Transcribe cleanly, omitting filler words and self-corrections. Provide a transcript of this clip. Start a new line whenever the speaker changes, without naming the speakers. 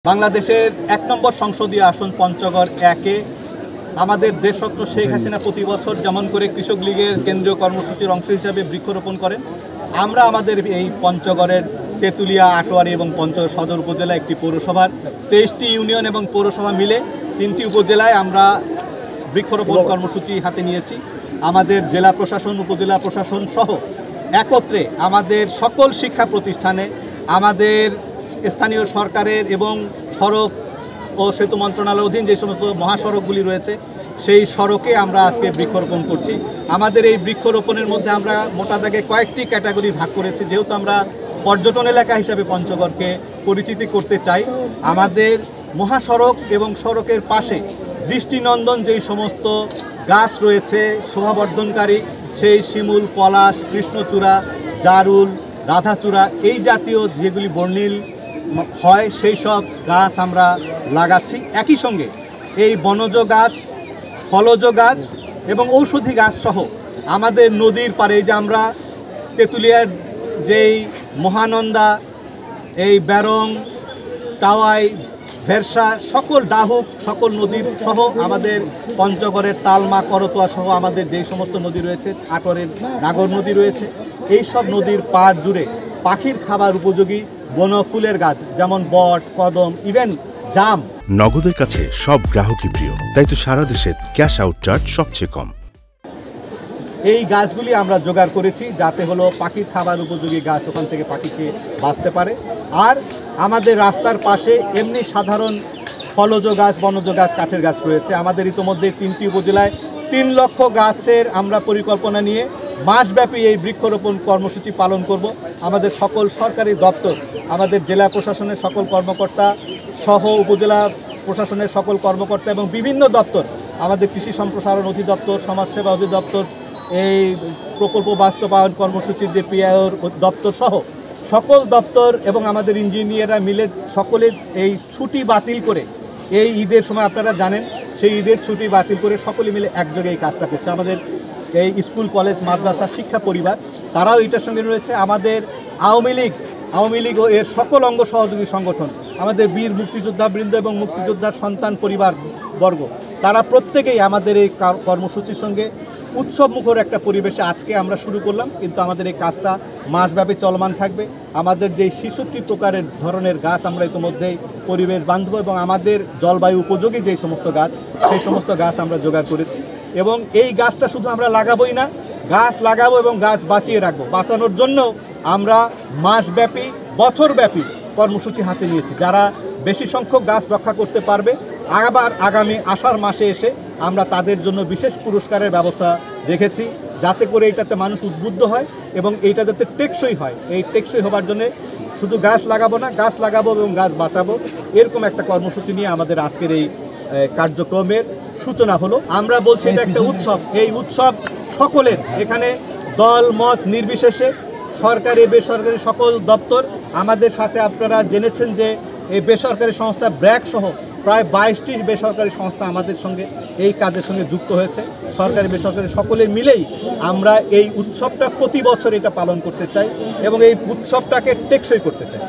বাংলাদেশের ১ নম্বর সংসদীয় আসন পঞ্চগড় ১-এ আমাদের দেশরত্ন শেখ হাসিনা প্রতি বছর যেমন করে কৃষক লীগের কেন্দ্রীয় কর্মসূচির অংশ হিসাবে বৃক্ষরোপণ করেন, আমরা আমাদের এই পঞ্চগড়ের তেঁতুলিয়া, আটোয়ারি এবং পঞ্চগড় সদর উপজেলা একটি পৌরসভার ২৩টি ইউনিয়ন এবং পৌরসভা মিলে ৩টি উপজেলায় আমরা বৃক্ষরোপণ কর্মসূচি হাতে নিয়েছি। আমাদের জেলা প্রশাসন, উপজেলা প্রশাসন সহ একত্রে আমাদের সকল শিক্ষা প্রতিষ্ঠানে, আমাদের স্থানীয় সরকারের এবং সড়ক ও সেতু মন্ত্রণালয়ের অধীন যে সমস্ত মহাসড়কগুলি রয়েছে সেই সড়কে আমরা আজকে বৃক্ষরোপণ করছি। আমাদের এই বৃক্ষরোপণের মধ্যে আমরা মোটা দাগে কয়েকটি ক্যাটাগরি ভাগ করেছি, যেহেতু আমরা পর্যটন এলাকা হিসাবে পঞ্চগড়কে পরিচিতি করতে চাই। আমাদের মহাসড়ক এবং সড়কের পাশে দৃষ্টিনন্দন যেই সমস্ত গাছ রয়েছে শোভাবর্ধনকারী, সেই শিমুল, পলাশ, কৃষ্ণচূড়া, জারুল, রাধাচূড়া এই জাতীয় যেগুলি বর্ণিল হয় সেই সব গাছ আমরা লাগাচ্ছি। একই সঙ্গে এই বনজ গাছ, ফলজ গাছ এবং ঔষধি গাছ সহ আমাদের নদীর পাড়ে, যে আমরা তেঁতুলিয়ার যেই মহানন্দা, এই ব্যারং, চাওয়াই, ভেরসা, সকল ডাহুক, সকল নদীর সহ আমাদের পঞ্চগড়ের তালমা, করতোয়া সহ আমাদের যেই সমস্ত নদী রয়েছে, আটরের নাগর নদী রয়েছে, এই সব নদীর পাড় জুড়ে পাখির খাবার উপযোগী বন ফুলের গাছ যেমন বট, কদম, ইভেন জাম।
নগদের কাছে সব গ্রাহকই প্রিয়, তাই তো সারা দেশে ক্যাশ আউট চার্জ সবচেয়ে কম।
এই গাছগুলি আমরা জোগাড় করেছি যাতে হলো পাখির খাবার উপযোগী গাছ, ওখান থেকে পাখিকে বাঁচতে পারে। আর আমাদের রাস্তার পাশে এমনি সাধারণ ফলজ গাছ, বনজ গাছ, কাঠের গাছ রয়েছে। আমাদের ইতোমধ্যে 3টি উপজেলায় 3 লক্ষ গাছের আমরা পরিকল্পনা নিয়ে মাসব্যাপী এই বৃক্ষরোপণ কর্মসূচি পালন করব। আমাদের সকল সরকারি দপ্তর, আমাদের জেলা প্রশাসনের সকল কর্মকর্তা সহ উপজেলা প্রশাসনের সকল কর্মকর্তা এবং বিভিন্ন দপ্তর, আমাদের কৃষি সম্প্রসারণ অধিদপ্তর, সমাজসেবা অধিদপ্তর, এই প্রকল্প বাস্তবায়ন কর্মসূচির যে পিআইওর দপ্তর সহ সকল দপ্তর এবং আমাদের ইঞ্জিনিয়াররা মিলে সকলে এই ছুটি বাতিল করে, এই ঈদের সময় আপনারা জানেন সেই ঈদের ছুটি বাতিল করে সকলে মিলে একযোগে এই কাজটা করছে। আমাদের এই স্কুল, কলেজ, মাদ্রাসা, শিক্ষা পরিবার তারাও এটার সঙ্গে রয়েছে। আমাদের আওয়ামী লীগ ও এর সকল অঙ্গ সহযোগী সংগঠন, আমাদের বীর মুক্তিযোদ্ধাবৃন্দ এবং মুক্তিযোদ্ধার সন্তান পরিবারবর্গ, তারা প্রত্যেকেই আমাদের এই কর্মসূচির সঙ্গে উৎসবমুখর একটা পরিবেশে আজকে আমরা শুরু করলাম, কিন্তু আমাদের এই কাজটা মাসব্যাপী চলমান থাকবে। আমাদের যেই 66 প্রকারের ধরনের গাছ আমরা ইতিমধ্যেই পরিবেশ বান্ধব এবং আমাদের জলবায়ু উপযোগী যেই সমস্ত গাছ, সেই সমস্ত গাছ আমরা জোগাড় করেছি। এবং এই গাছটা শুধু আমরা লাগাবোই না, গাছ লাগাবো এবং গাছ বাঁচিয়ে রাখবো। বাঁচানোর জন্য আমরা মাসব্যাপী, বছরব্যাপী কর্মসূচি হাতে নিয়েছি। যারা বেশি সংখ্যক গাছ রক্ষা করতে পারবে, আবার আগামী আষাঢ় মাসে এসে আমরা তাদের জন্য বিশেষ পুরস্কারের ব্যবস্থা রেখেছি, যাতে করে এটাতে মানুষ উদ্বুদ্ধ হয় এবং এইটা যাতে টেকসই হয়। এই টেকসই হবার জন্য শুধু গাছ লাগাবো না, গাছ লাগাবো এবং গাছ বাঁচাবো, এরকম একটা কর্মসূচি নিয়ে আমাদের আজকের এই কার্যক্রমের সূচনা হলো। আমরা বলছি এটা একটা উৎসব, এই উৎসব সকলের, এখানে দল মত নির্বিশেষে সরকারি বেসরকারি সকল দপ্তর আমাদের সাথে। আপনারা জেনেছেন যে এই বেসরকারি সংস্থা ব্র্যাক সহ প্রায় 22টি বেসরকারি সংস্থা আমাদের সঙ্গে এই কাজের সঙ্গে যুক্ত হয়েছে। সরকারি বেসরকারি সকলে মিলেই আমরা এই উৎসবটা প্রতি বছর এটা পালন করতে চাই এবং এই উৎসবটাকে টেকসই করতে চাই।